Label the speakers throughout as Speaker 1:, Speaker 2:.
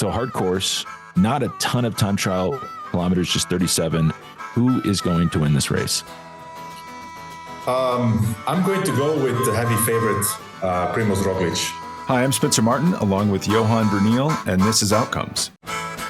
Speaker 1: So hard course, not a ton of time trial kilometers, just 37. Who is going to win this race?
Speaker 2: I'm going to go with the heavy favorite, Primož Roglic.
Speaker 3: Hi, I'm Spencer Martin, along with Johan Bruyneel, and this is Outcomes.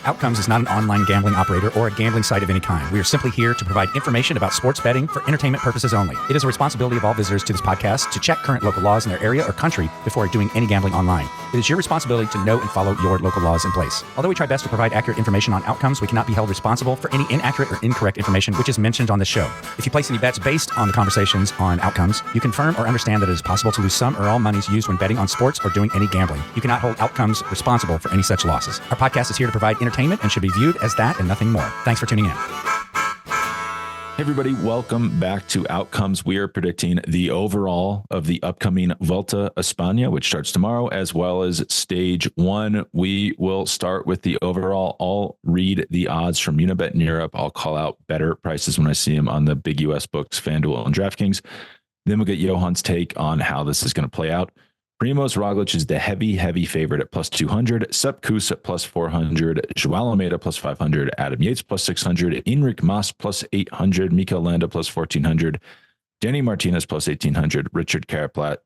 Speaker 4: Outcomes is not an online gambling operator or a gambling site of any kind. We are simply here to provide information about sports betting for entertainment purposes only. It is a responsibility of all visitors to this podcast to check current local laws in their area or country before doing any gambling online. It is your responsibility to know and follow your local laws in place. Although we try best to provide accurate information on Outcomes, we cannot be held responsible for any inaccurate or incorrect information which is mentioned on this show. If you place any bets based on the conversations on Outcomes, you confirm or understand that it is possible to lose some or all monies used when betting on sports or doing any gambling. You cannot hold Outcomes responsible for any such losses. Our podcast is here to provide entertainment and should be viewed as that and nothing more. Thanks for tuning in.
Speaker 1: Hey everybody, welcome back to Outcomes. We are predicting the overall of the upcoming Vuelta a España, which starts tomorrow, as well as stage 1. We will start with the overall. I'll read the odds from Unibet in Europe. I'll call out better prices when I see them on the big US books, FanDuel and DraftKings. Then we'll get Johan's take on how this is going to play out. Primož Roglic is the heavy favorite at plus 200. Sepp Kuss at plus 400. Joao Almeida plus 500. Adam Yates plus 600. Enric Mas plus 800. Mikel Landa plus 1400. Danny Martinez plus 1800. Richard Carapaz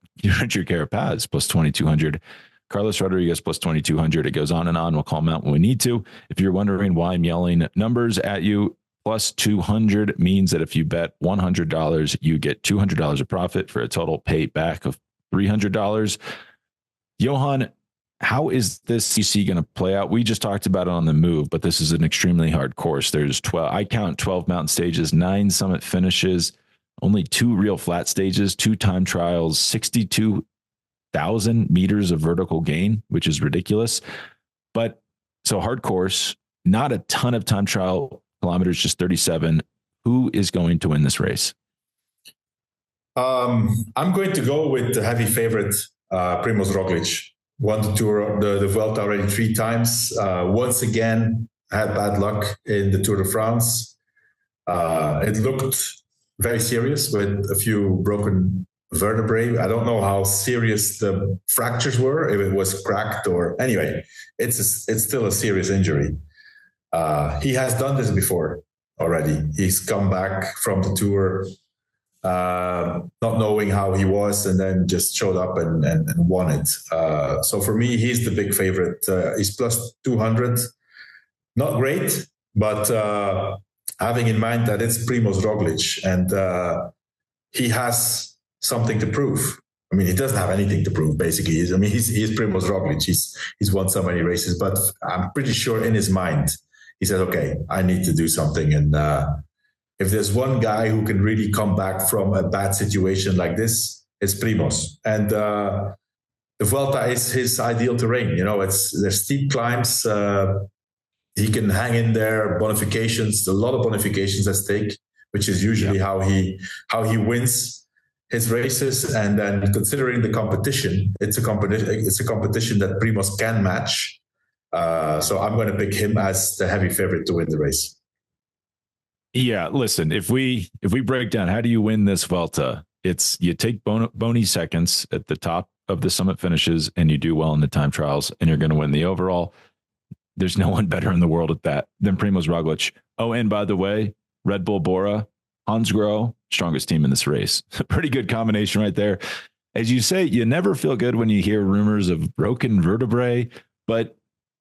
Speaker 1: plus 2200. Carlos Rodriguez plus 2200. It goes on and on. We'll call them out when we need to. If you're wondering why I'm yelling numbers at you, plus 200 means that if you bet $100, you get $200 of profit for a total payback of $300. Johan, how is this CC going to play out? We just talked about it on the move, but this is an extremely hard course. There's 12, I count 12 mountain stages, 9 summit finishes, only 2 real flat stages, 2 time trials, 62,000 meters of vertical gain, which is ridiculous. But so hard course, not a ton of time trial kilometers, just 37. Who is going to win this race?
Speaker 2: I'm going to go with the heavy favorite, Primož Roglic. Won the Tour, the Vuelta already 3 times. Once again, had bad luck in the Tour de France. It looked very serious with a few broken vertebrae. I don't know how serious the fractures were, if it was cracked or anyway. It's still a serious injury. He has done this before already. He's come back from the Tour. Not knowing how he was, and then just showed up and won it. So for me, he's the big favorite. He's plus 200. Not great, but having in mind that it's Primož Roglic and he has something to prove. I mean, he doesn't have anything to prove, basically. He's Primož Roglic. He's won so many races, but I'm pretty sure in his mind, he said, okay, I need to do something. And if there's one guy who can really come back from a bad situation like this, it's Primož. And the Vuelta is his ideal terrain. You know, there's steep climbs. He can hang in there, bonifications, a lot of bonifications at stake, which is usually how he wins his races. And then considering the competition, it's a competition that Primož can match. So I'm going to pick him as the heavy favorite to win the race.
Speaker 1: Yeah, listen, if we break down how do you win this Vuelta, it's you take bony seconds at the top of the summit finishes and you do well in the time trials and you're going to win the overall. There's no one better in the world at that than Primož Roglic. Oh, and by the way, Red Bull Bora, Hansgrohe, strongest team in this race. Pretty good combination right there. As you say, you never feel good when you hear rumors of broken vertebrae, but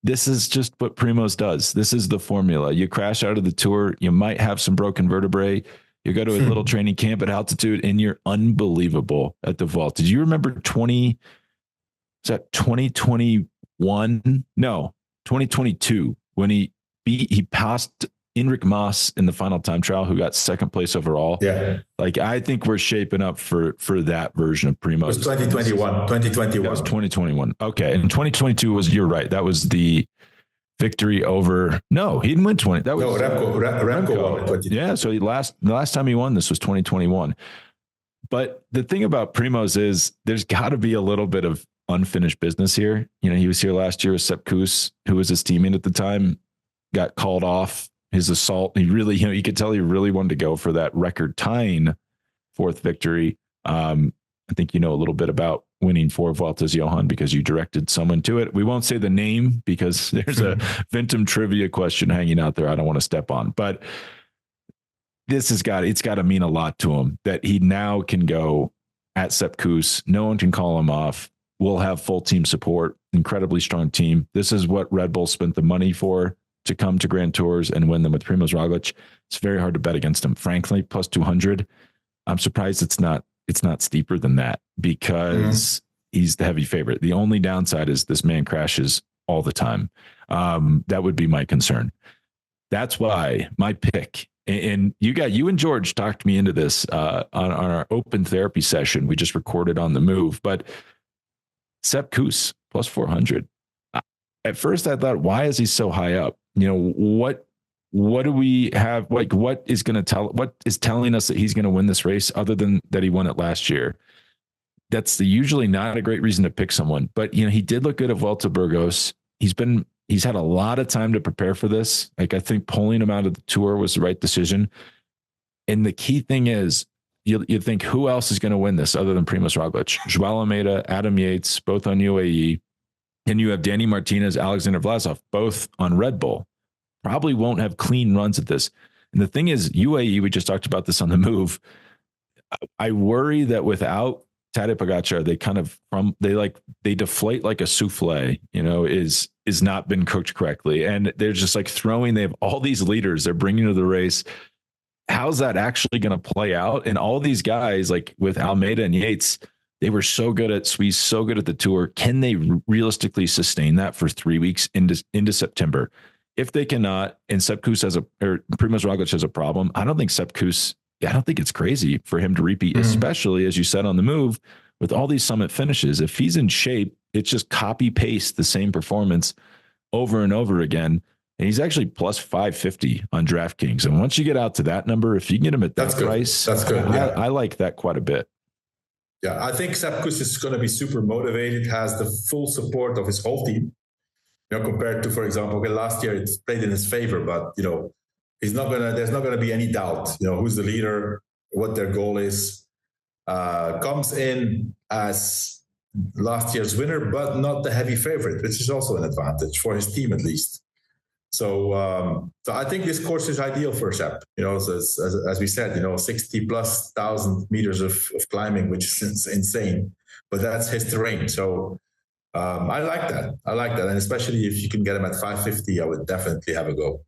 Speaker 1: this is just what Primož does. This is the formula. You crash out of the Tour, you might have some broken vertebrae. You go to a little training camp at altitude, and you're unbelievable at the Vuelta. Did you remember 2021? No, 2022 when he passed Enric Mas in the final time trial, who got second place overall.
Speaker 2: Yeah.
Speaker 1: Like, I think we're shaping up for that version of Primož.
Speaker 2: It was 2021.
Speaker 1: That was 2021. Okay. And 2022 was, you're right. That was the victory over, no, he didn't win 20. That was
Speaker 2: Remco won in 20.
Speaker 1: Yeah. So the last time he won this was 2021. But the thing about Primož is there's got to be a little bit of unfinished business here. You know, he was here last year with Sepp Kuss, who was his teammate at the time, got called off his assault. He really, you could tell he really wanted to go for that record tying 4th victory. I think you know a little bit about winning 4 Vueltas, Johan, because you directed someone to it. We won't say the name because there's a Ventum trivia question hanging out there I don't want to step on. But it's got to mean a lot to him that he now can go at Sepp Kuss. No one can call him off. We'll have full team support, incredibly strong team. This is what Red Bull spent the money for, to come to Grand Tours and win them with Primož Roglič. It's very hard to bet against him. Frankly, plus 200. I'm surprised it's not steeper than that because he's the heavy favorite. The only downside is this man crashes all the time. That would be my concern. That's why my pick, and you and George talked me into this on our open therapy session we just recorded on the move, but Sepp Kuss plus 400. At first I thought, why is he so high up? You know, what do we have? Like, what is telling us that he's going to win this race other than that he won it last year? That's usually not a great reason to pick someone, but you know, he did look good at Vuelta Burgos. He's had a lot of time to prepare for this. Like, I think pulling him out of the Tour was the right decision. And the key thing is, you think, who else is going to win this other than Primož Roglič? Joao Almeida, Adam Yates, both on UAE. And you have Danny Martinez, Alexander Vlasov, both on Red Bull. Probably won't have clean runs at this. And the thing is, UAE, we just talked about this on the move. I worry that without Tadej Pogačar, they deflate like a souffle, you know, is not been cooked correctly. And they're just like they have all these leaders they're bringing to the race. How's that actually going to play out? And all these guys, like with Almeida and Yates, they were so good at Swiss, so good at the Tour. Can they realistically sustain that for 3 weeks into September? If they cannot, and Sepp Kuss Primož Roglič has a problem, I don't think it's crazy for him to repeat, especially as you said on the move with all these summit finishes. If he's in shape, it's just copy paste the same performance over and over again. And he's actually plus 550 on DraftKings. And once you get out to that number, if you can get him at that price,
Speaker 2: that's good. Yeah.
Speaker 1: I like that quite a bit.
Speaker 2: Yeah, I think Sepp Kuss is going to be super motivated, has the full support of his whole team. You know, compared to, for example, last year it played in his favor, but you know, there's not gonna be any doubt, you know, who's the leader, what their goal is. Comes in as last year's winner, but not the heavy favorite, which is also an advantage for his team at least. So I think this course is ideal for Sepp. You know, as we said, you know, 60,000+ meters of climbing, which is insane, but that's his terrain. So I like that. And especially if you can get him at 550, I would definitely have a go.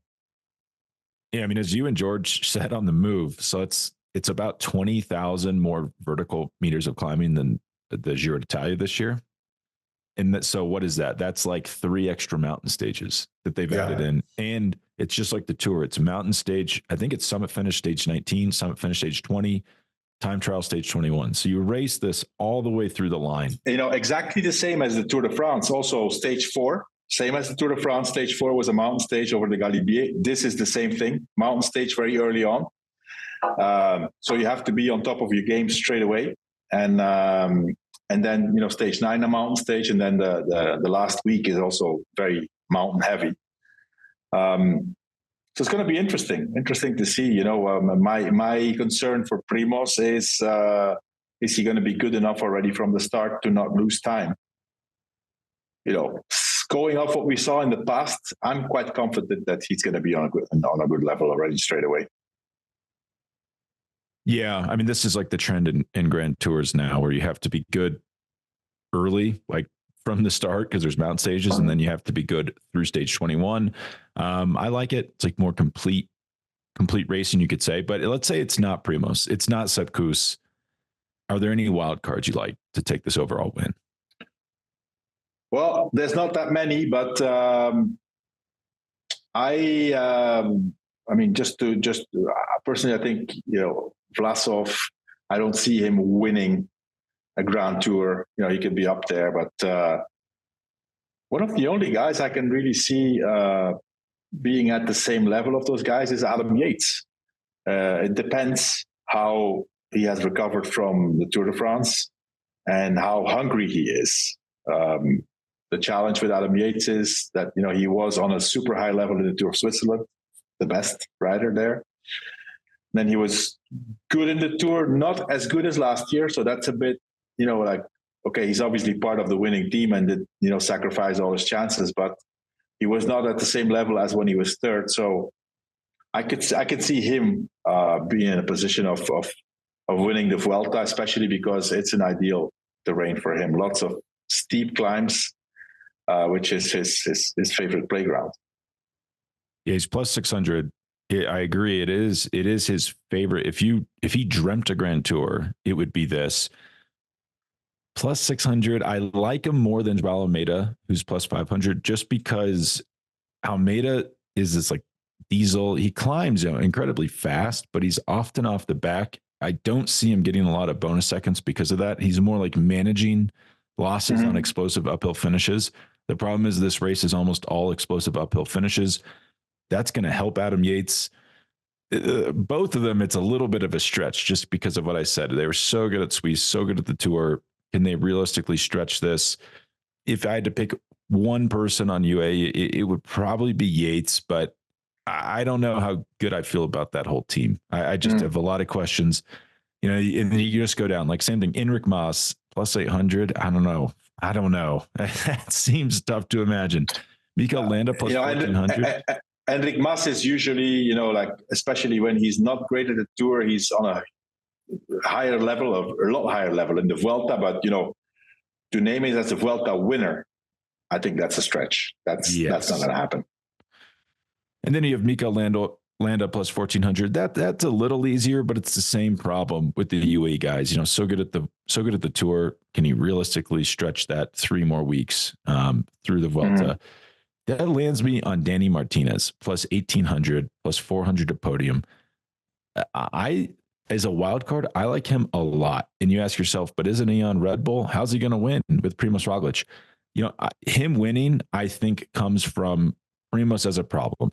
Speaker 1: Yeah, I mean, as you and George said on the move, so it's about 20,000 more vertical meters of climbing than the Giro d'Italia this year. And so what is that? That's like 3 extra mountain stages that they've added in. And it's just like the Tour. It's mountain stage. I think it's summit finish stage 19, summit finish stage 20, time trial stage 21. So you race this all the way through the line.
Speaker 5: You know, exactly the same as the Tour de France, also stage 4. Same as the Tour de France, stage 4 was a mountain stage over the Galibier. This is the same thing, mountain stage very early on. So you have to be on top of your game straight away. And then, you know, stage 9, a mountain stage. And then the last week is also very mountain heavy. So it's going to be interesting to see, you know, my concern for Primož is he going to be good enough already from the start to not lose time? You know, going off what we saw in the past, I'm quite confident that he's going to be on a good level already straight away.
Speaker 1: Yeah, I mean, this is like the trend in Grand Tours now, where you have to be good early, like from the start, because there's mountain stages, and then you have to be good through stage 21. I like it. It's like more complete racing, you could say. But let's say it's not Primož, it's not Sepp Kuss. Are there any wild cards you like to take this overall win?
Speaker 5: Well, there's not that many, but I mean, just personally, I think, you know, Vlasov, I don't see him winning a Grand Tour. You know, he could be up there, but one of the only guys I can really see being at the same level of those guys is Adam Yates. It depends how he has recovered from the Tour de France and how hungry he is. The challenge with Adam Yates is that, you know, he was on a super high level in the Tour of Switzerland, the best rider there. Then he was good in the Tour, not as good as last year. So that's a bit like, okay, he's obviously part of the winning team and did, sacrifice all his chances, but he was not at the same level as when he was third. So I could see him being in a position of winning the Vuelta, especially because it's an ideal terrain for him. Lots of steep climbs, which is his favorite playground.
Speaker 1: Yeah, he's plus 600. I agree. It is his favorite. If he dreamt a Grand Tour, it would be this. Plus 600. I like him more than Joao Almeida, who's plus 500, just because Almeida is this like diesel. He climbs incredibly fast, but he's often off the back. I don't see him getting a lot of bonus seconds because of that. He's more like managing losses on explosive uphill finishes. The problem is this race is almost all explosive uphill finishes. That's going to help Adam Yates. Both of them, it's a little bit of a stretch just because of what I said. They were so good at Swiss, so good at the Tour. Can they realistically stretch this? If I had to pick one person on UA, it would probably be Yates, but I don't know how good I feel about that whole team. I just have a lot of questions. And you just go down, like same thing. Enric Mas, plus 800. I don't know. That seems tough to imagine. Mikel Landa, plus 1,400.
Speaker 5: Enric Mas is usually, like, especially when he's not great at the Tour, he's on a lot higher level in the Vuelta. But, to name it as a Vuelta winner, I think that's a stretch. That's not going to happen.
Speaker 1: And then you have Mikel Landa plus 1,400. That's a little easier, but it's the same problem with the UAE guys. So good at the Tour. Can he realistically stretch that 3 more weeks through the Vuelta? That lands me on Danny Martinez plus 1,800 plus 400 to podium. As a wild card, I like him a lot. And you ask yourself, but isn't he on Red Bull? How's he going to win with Primož Roglič? Him winning, I think, comes from Primož as a problem.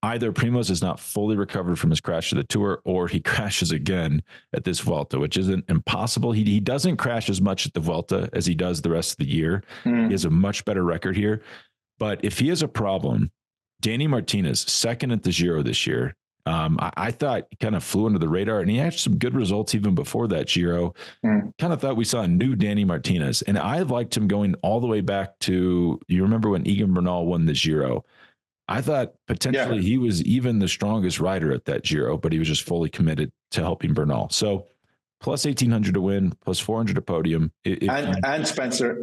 Speaker 1: Either Primož is not fully recovered from his crash to the Tour, or he crashes again at this Vuelta, which isn't impossible. He doesn't crash as much at the Vuelta as he does the rest of the year. He has a much better record here. But if he has a problem, Danny Martinez, second at the Giro this year, I thought he kind of flew under the radar, and he had some good results even before that Giro. Kind of thought we saw a new Danny Martinez, and I liked him going all the way back to, you remember when Egan Bernal won the Giro? I thought potentially he was even the strongest rider at that Giro, but he was just fully committed to helping Bernal. So plus 1,800 to win, plus 400 to podium.
Speaker 5: And Spencer,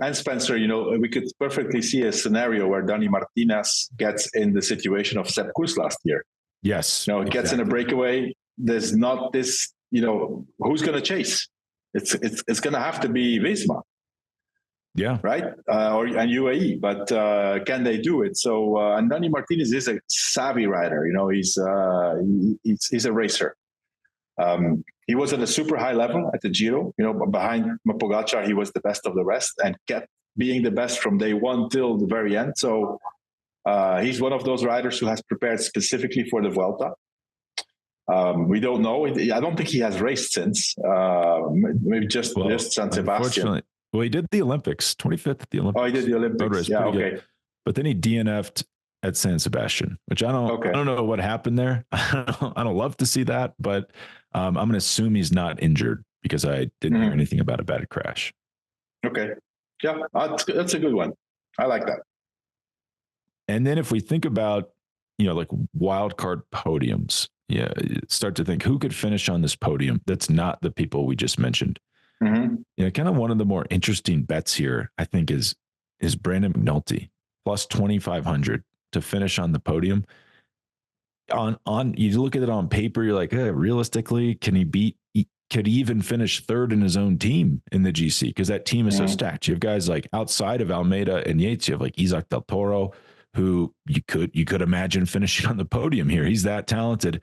Speaker 5: we could perfectly see a scenario where Danny Martinez gets in the situation of Sepp Kuss last year.
Speaker 1: Yes.
Speaker 5: It gets in a breakaway. There's not this, who's going to chase? It's going to have to be Visma.
Speaker 1: Yeah.
Speaker 5: Right. And UAE, but can they do it? So, and Danny Martinez is a savvy rider. He's a racer. He was at a super high level at the Giro, behind Pogačar, he was the best of the rest and kept being the best from day one till the very end. So he's one of those riders who has prepared specifically for the Vuelta. We don't know. I don't think he has raced since. Maybe just San Sebastian.
Speaker 1: Well, he did the Olympics, 25th at the Olympics.
Speaker 5: Oh, he did the Olympics. Yeah, okay.
Speaker 1: Good. But then he DNF'd at San Sebastian, which I don't know what happened there. I don't love to see that, but I'm going to assume he's not injured because I didn't hear anything about a bad crash.
Speaker 5: Okay. Yeah, that's a good one. I like that.
Speaker 1: And then if we think about, like wild card podiums, start to think who could finish on this podium that's not the people we just mentioned. Kind of one of the more interesting bets here, I think, is Brandon McNulty plus 2,500 to finish on the podium. On you look at it on paper, you're like, realistically, could he even finish third in his own team in the GC? Because that team is so stacked. You have guys like outside of Almeida and Yates, you have like Isaac Del Toro, who you could imagine finishing on the podium here. He's that talented.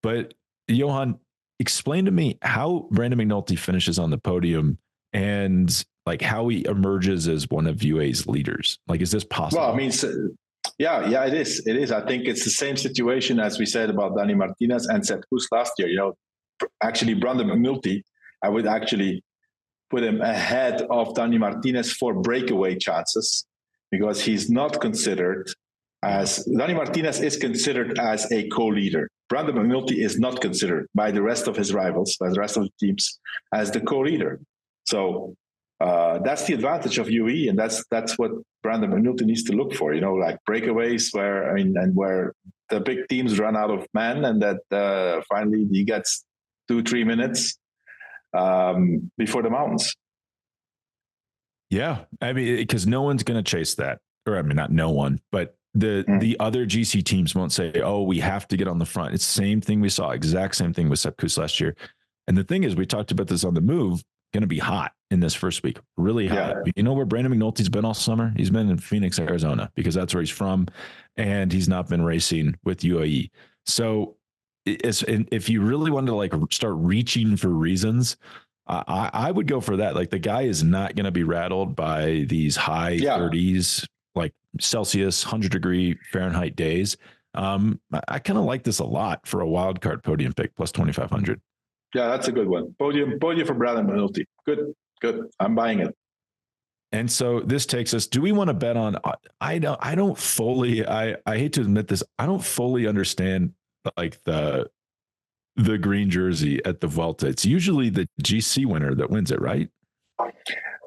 Speaker 1: But Johan, explain to me how Brandon McNulty finishes on the podium and like how he emerges as one of UAE's leaders. Like, is this possible?
Speaker 5: Well, I mean, yeah, it is. It is. I think it's the same situation as we said about Danny Martinez and Sepp Kuss last year. Actually, Brandon McNulty, I would actually put him ahead of Danny Martinez for breakaway chances because he's not considered as Danny Martinez is considered as a co-leader. Brandon McNulty is not considered by the rest of his rivals, by the rest of the teams, as the co-leader. So that's the advantage of UE, and that's what Brandon McNulty needs to look for. Like breakaways where the big teams run out of men, and that finally he gets 2-3 minutes before the mountains.
Speaker 1: Yeah, I mean, because no one's going to chase that, or I mean, not no one, but the other GC teams won't say, "Oh, we have to get on the front." It's the same thing we saw, exact same thing with Sepp Kuss last year. And the thing is, we talked about this on the move. Going to be hot in this first week, really hot. Yeah. You know where Brandon McNulty's been all summer? He's been in Phoenix, Arizona, because that's where he's from, and he's not been racing with UAE. So, if you really wanted to like start reaching for reasons, I would go for that. Like the guy is not going to be rattled by these high 30s, like Celsius, 100-degree Fahrenheit days. I kind of like this a lot for a wild card podium pick plus 2,500.
Speaker 5: Yeah, that's a good one. Podium for Brandon McNulty. Good. I'm buying it.
Speaker 1: And so this takes us, do we want to bet on, I don't fully, I hate to admit this, I don't fully understand like the green jersey at the Vuelta. It's usually the GC winner that wins it, right?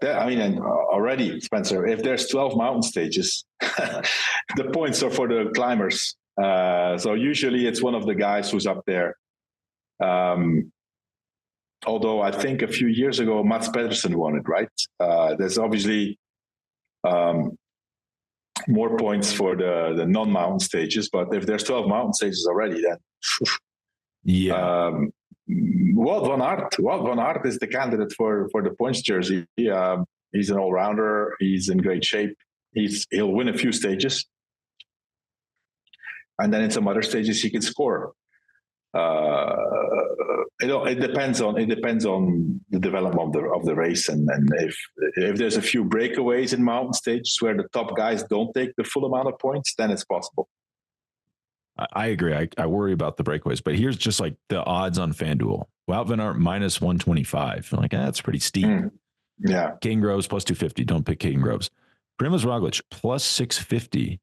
Speaker 5: And already, Spencer, if there's 12 mountain stages, the points are for the climbers. So usually it's one of the guys who's up there. Although I think a few years ago, Mats Pedersen won it, right? There's obviously more points for the non-mountain stages, but if there's 12 mountain stages already, then Wout van Aert is the candidate for the points jersey. He's an all-rounder. He's in great shape. He'll win a few stages, and then in some other stages he can score. It depends on the development of the race, and if there's a few breakaways in mountain stages where the top guys don't take the full amount of points, then it's possible.
Speaker 1: I agree. I worry about the breakaways, but here's just like the odds on FanDuel. Wout van Aert minus 125. I'm like, that's pretty steep.
Speaker 5: Yeah.
Speaker 1: Caden Groves plus 250. Don't pick Caden Groves. Primoz Roglic plus 650.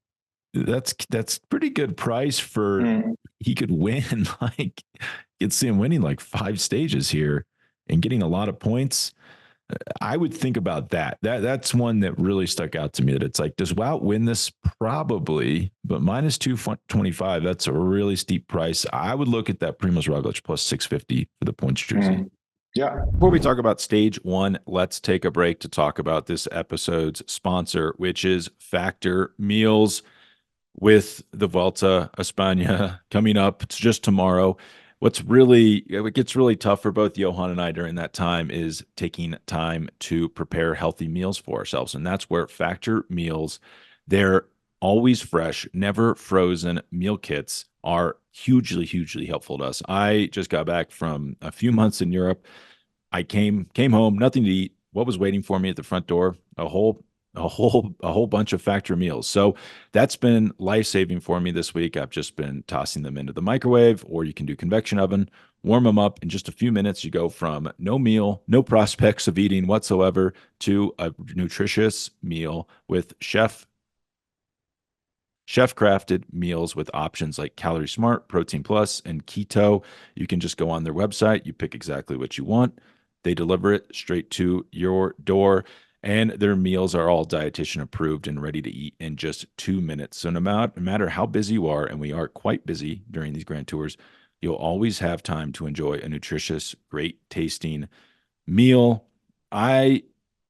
Speaker 1: That's pretty good price for he could win. Like, you'd see him winning like 5 stages here and getting a lot of points. I would think about that. That's one that really stuck out to me, that it's like, does Wout win this? Probably, but minus 225, that's a really steep price. I would look at that Primoz Roglic plus 650 for the points jersey.
Speaker 5: Yeah.
Speaker 1: Before we talk about stage 1, let's take a break to talk about this episode's sponsor, which is Factor Meals. With the Vuelta a España coming up, it's just tomorrow. What gets really tough for both Johan and I during that time is taking time to prepare healthy meals for ourselves. And that's where Factor Meals, they're always fresh, never frozen meal kits are hugely, hugely helpful to us. I just got back from a few months in Europe. I came home, nothing to eat. What was waiting for me at the front door? A whole bunch of Factor meals. So that's been life-saving for me this week. I've just been tossing them into the microwave, or you can do convection oven, warm them up in just a few minutes. You go from no meal, no prospects of eating whatsoever, to a nutritious meal with chef-crafted meals with options like Calorie Smart, Protein Plus, and Keto. You can just go on their website. You pick exactly what you want. They deliver it straight to your door. And their meals are all dietitian approved and ready to eat in just 2 minutes. So no matter how busy you are, and we are quite busy during these grand tours, you'll always have time to enjoy a nutritious, great tasting meal. I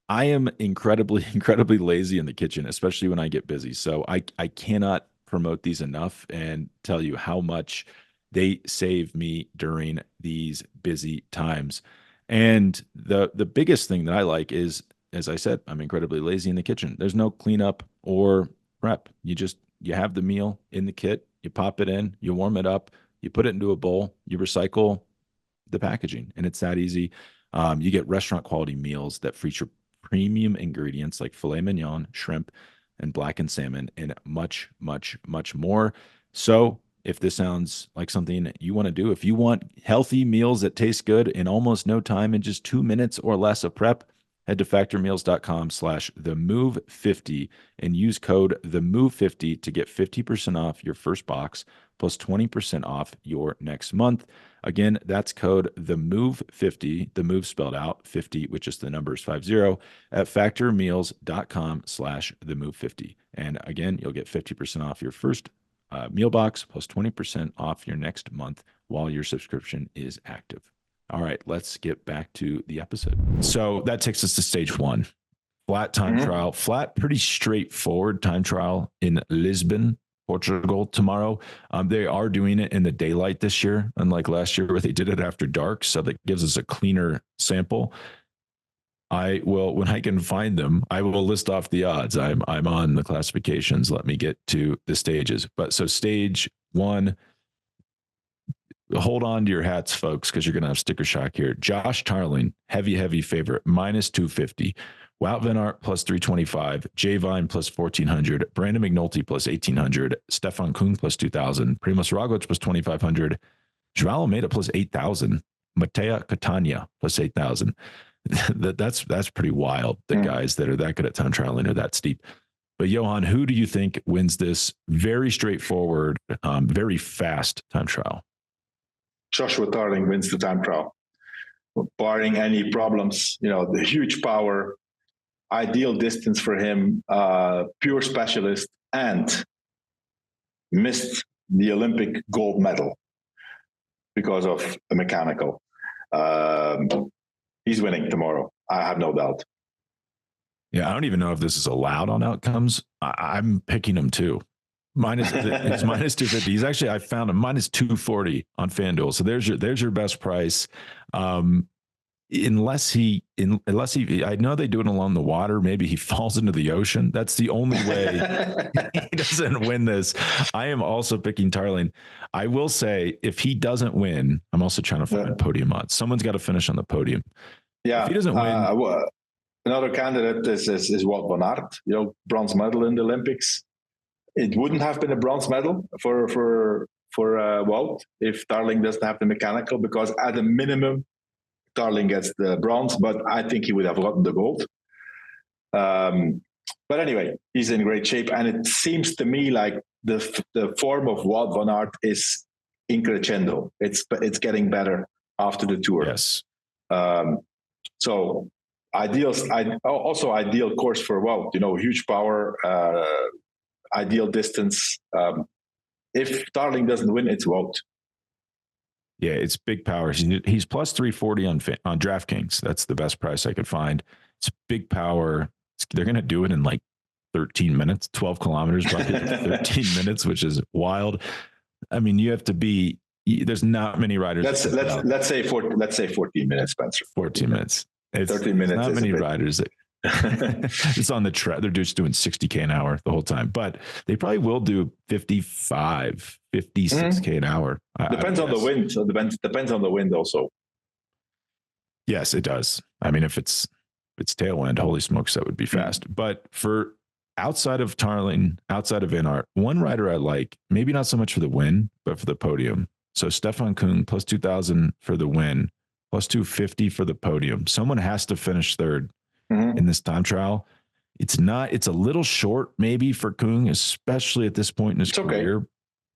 Speaker 1: am incredibly, incredibly lazy in the kitchen, especially when I get busy. So I cannot promote these enough and tell you how much they save me during these busy times. And the biggest thing that I like is, as I said, I'm incredibly lazy in the kitchen. There's no cleanup or prep. You have the meal in the kit, you pop it in, you warm it up, you put it into a bowl, you recycle the packaging, and it's that easy. You get restaurant quality meals that feature premium ingredients like filet mignon, shrimp, and blackened salmon, and much, much, much more. So if this sounds like something you want to do, if you want healthy meals that taste good in almost no time, in just 2 minutes or less of prep, head to factormeals.com/themove50 and use code themove50 to get 50% off your first box plus 20% off your next month. Again, that's code themove50, the move spelled out 50, which is the numbers 50 at factormeals.com/themove50. And again, you'll get 50% off your first meal box plus 20% off your next month while your subscription is active. All right, let's get back to the episode. So that takes us to stage one, flat time trial, pretty straightforward time trial in Lisbon, Portugal tomorrow. They are doing it in the daylight this year, unlike last year where they did it after dark. So that gives us a cleaner sample. I will, when I can find them, I will list off the odds. I'm on the classifications. Let me get to the stages. But so stage one, hold on to your hats, folks, because you're going to have sticker shock here. Josh Tarling, heavy favorite, minus 250. Wout van Aert plus 325. Jay Vine plus 1400. Brandon McNulty plus 1800. Stefan Kung plus 2000. Primoz Roglic plus 2500. Joao Almeida plus 8000. Matej Catania plus 8000. That's pretty wild. The guys that are that good at time trialing are that steep. But Johan, who do you think wins this very straightforward, very fast time trial?
Speaker 5: Joshua Tarling wins the time trial, barring any problems. The huge power, ideal distance for him, pure specialist, and missed the Olympic gold medal because of a mechanical. He's winning tomorrow. I have no doubt.
Speaker 1: Yeah, I don't even know if this is allowed on outcomes. I'm picking him too. He's minus 250. He's actually, I found him minus 240 on FanDuel. So there's your best price. Unless he, I know they do it along the water. Maybe he falls into the ocean. That's the only way he doesn't win this. I am also picking Tarling. I will say, if he doesn't win, I'm also trying to find podium odds. Someone's got to finish on the podium.
Speaker 5: Yeah.
Speaker 1: If he doesn't win,
Speaker 5: another candidate is Wout van Aert. Bronze medal in the Olympics. It wouldn't have been a bronze medal for Wout if Tarling doesn't have the mechanical, because at a minimum, Tarling gets the bronze, but I think he would have gotten the gold. But anyway, he's in great shape, and it seems to me like the form of Wout van Aert is in crescendo. It's getting better after the tour.
Speaker 1: Yes.
Speaker 5: So ideal course for Wout. Huge power, ideal distance. If Tarling doesn't win, it's Wout.
Speaker 1: Yeah, it's big power. He's plus 340 on DraftKings. That's the best price I could find. It's big power. They're going to do it in like 13 minutes, 12 kilometers by 13 minutes, which is wild. I mean, you have to be. There's not many riders.
Speaker 5: Let's say 14 minutes, Spencer.
Speaker 1: 14 minutes. It's 13 minutes. Not many riders. It's on the track. They're just doing 60K an hour the whole time, but they probably will do 55, 56K an hour.
Speaker 5: Depends on the wind. So depends on the wind also.
Speaker 1: Yes, it does. I mean, if it's tailwind, holy smokes, that would be fast. But for outside of Tarling, outside of Van Aert, one rider I like, maybe not so much for the win, but for the podium. So Stefan Kung plus 2,000 for the win, plus 250 for the podium. Someone has to finish third in this time trial. It's a little short maybe for Kung, especially at this point in his career. Okay.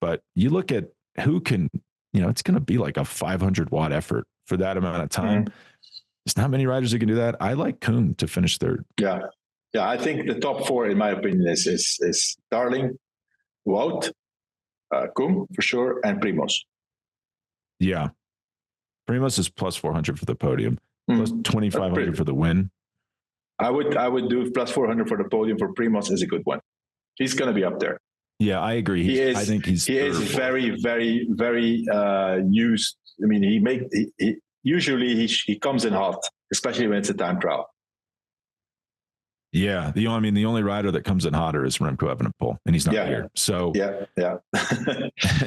Speaker 1: But you look at who can, it's going to be like a 500 watt effort for that amount of time. There's not many riders who can do that. I like Kung to finish third.
Speaker 5: Yeah. I think the top four, in my opinion, is Tarling, Wout, Kung for sure, and Primoz.
Speaker 1: Yeah. Primoz is plus 400 for the podium, plus 2,500 for the win.
Speaker 5: I would do plus 400 for the podium for Primoz is a good one. He's going to be up there.
Speaker 1: Yeah, I agree. I think he is
Speaker 5: very, very, very used. I mean, usually he comes in hot, especially when it's a time trial.
Speaker 1: Yeah, the only rider that comes in hotter is Remco Evenepoel, and he's not here. So
Speaker 5: yeah.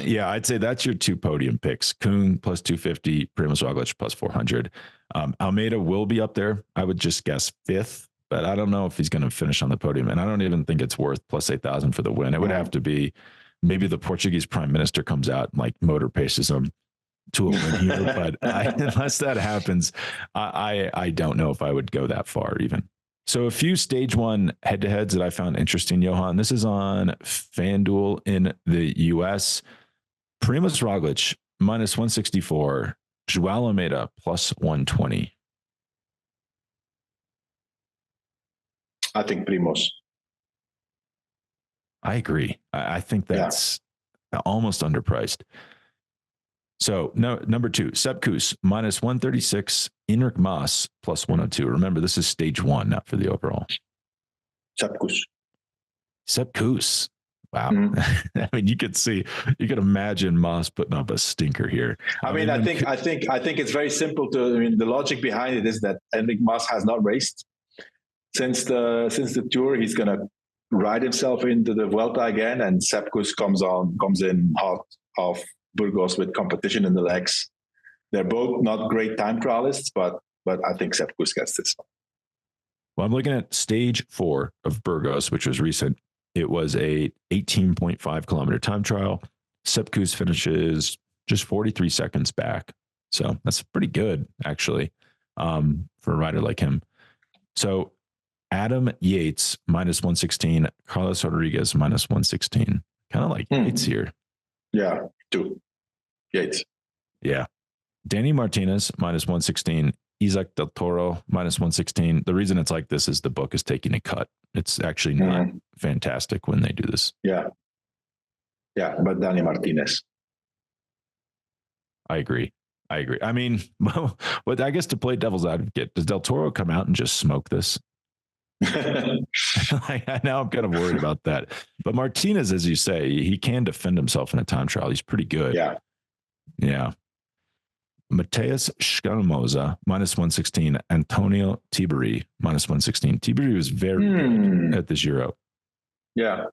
Speaker 1: Yeah, I'd say that's your two podium picks: Kung plus 250, Primoz Roglic plus 400. Almeida will be up there. I would just guess fifth, but I don't know if he's going to finish on the podium, and I don't even think it's worth plus 8,000 for the win. It would have to be maybe the Portuguese prime minister comes out and like motor paces him. to a win here, but unless that happens, I don't know if I would go that far even. So a few stage one head-to-heads that I found interesting, Johan. This is on FanDuel in the US. Primoz Roglic minus 164, Joao Almeida plus 120.
Speaker 5: I think Primoz.
Speaker 1: I agree. I think that's almost underpriced. So number 2, Sepp Kuss minus 136, Enric Mas plus 102. Remember, this is stage 1, not for the overall.
Speaker 5: Sepp Kuss.
Speaker 1: Sepp Kuss. Wow. I mean, you could imagine Mas putting up a stinker here.
Speaker 5: I think it's very simple the logic behind it is that Enric Mas has not raced since the tour. He's going to ride himself into the Vuelta again, and Sepp Kuss comes in hot off Burgos with competition in the legs. They're both not great time trialists, but I think Sepp Kuss gets this one.
Speaker 1: Well, I'm looking at stage 4 of Burgos, which was recent. It was a 18.5 kilometer time trial. Sepp Kuss finishes just 43 seconds back. So that's pretty good, actually, for a rider like him. So Adam Yates minus 116, Carlos Rodriguez minus 116. Kind of like Yates here.
Speaker 5: Yeah, 2. Yates.
Speaker 1: Yeah. Danny Martinez minus 116, Isaac Del Toro minus 116. The reason it's like this is the book is taking a cut. It's actually not fantastic when they do this.
Speaker 5: Yeah. Yeah, but Danny Martinez.
Speaker 1: I agree. I mean, well, I guess to play devil's advocate, does Del Toro come out and just smoke this? Now I'm kind of worried about that. But Martinez, as you say, he can defend himself in a time trial. He's pretty good. Yeah. Mateus Scalmoza minus 116, Antonio Tiberi minus 116. Tiberi was very good at this Euro.
Speaker 5: Yeah.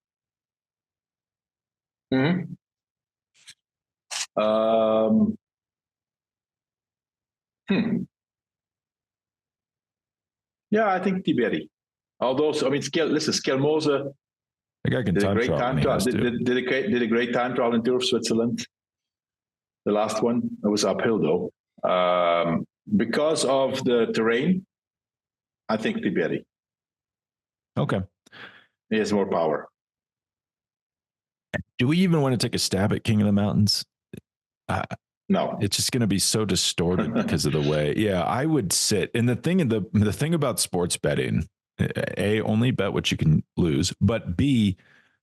Speaker 5: Yeah, I think Tiberi. Although, Scalmoza
Speaker 1: The guy can
Speaker 5: did a
Speaker 1: time
Speaker 5: great
Speaker 1: trial.
Speaker 5: time trial. Did a great time trial in Tour of Switzerland. The last one, it was uphill though. Because of the terrain, I think Tiberi.
Speaker 1: Okay.
Speaker 5: He has more power.
Speaker 1: Do we even want to take a stab at King of the Mountains?
Speaker 5: No,
Speaker 1: it's just going to be so distorted because of the way. Yeah, I would sit. And the thing about sports betting, A, only bet what you can lose, but B,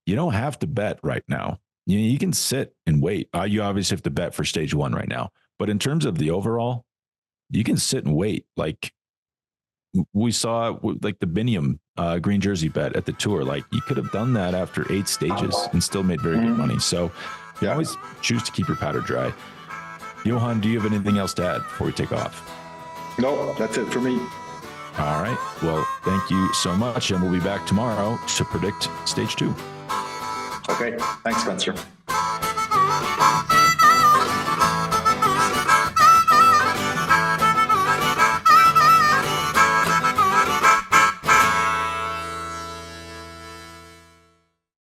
Speaker 1: you don't have to bet right now. You can sit and wait. You obviously have to bet for stage 1 right now, but in terms of the overall, you can sit and wait. Like we saw, like the Biniam green jersey bet at the Tour. Like you could have done that after 8 stages and still made very good money. So you always choose to keep your powder dry. Johan, do you have anything else to add before we take off?
Speaker 5: No, that's it for me.
Speaker 1: All right. Well, thank you so much. And we'll be back tomorrow to predict stage 2.
Speaker 5: Okay. Thanks, Spencer.